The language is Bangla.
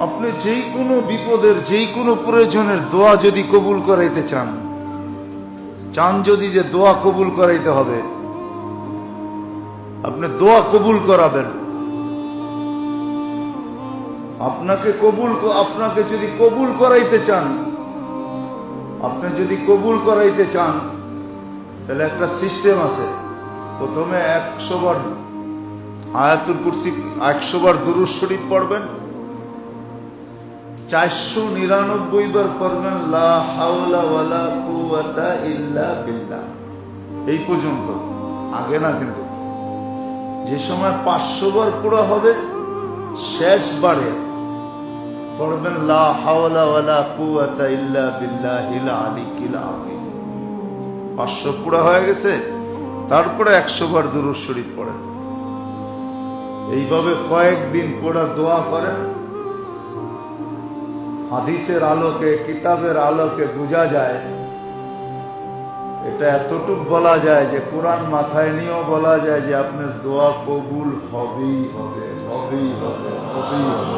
আপনি যেই কোনো বিপদের যেই কোনো প্রয়োজনের দোয়া যদি কবুল করাইতে চান, যদি যে দোয়া কবুল করাইতে হবে, আপনি দোয়া কবুল করাবেন। আপনাকে যদি কবুল করাইতে চান, আপনি যদি কবুল করাইতে চান, তাহলে একটা সিস্টেম আছে। প্রথমে 100 বার আয়াতুল কুরসি, 100 বার দুরূদ শরীফ পড়বেন, 499 বার পড়বেন লা হাওলা ওয়ালা কুওয়াতা ইল্লা বিল্লাহ। এই পর্যন্ত, আগে না। কিন্তু যে সময় 500 বার পুরো হবে, শেষ বারে পড়বেন লা হাওলা ওয়ালা কুওয়াতা ইল্লা বিল্লাহিল আলিয়্যিল আযীম। 500 পুরো হয়ে গেছে, তারপরে 100 বার দুরূদ শরীফ পড়েন। এইভাবে কয়েকদিন পড়া দোয়া করেন। হাদিসের আলোকে, কিতাবের আলোকে বোঝা যায়, এটা এতটুক বলা যায় যে কোরআন মাথায় নিয়েও বলা যায় যে আপনার দোয়া কবুল হবেই হবে, হবেই হবে, হবেই হবে।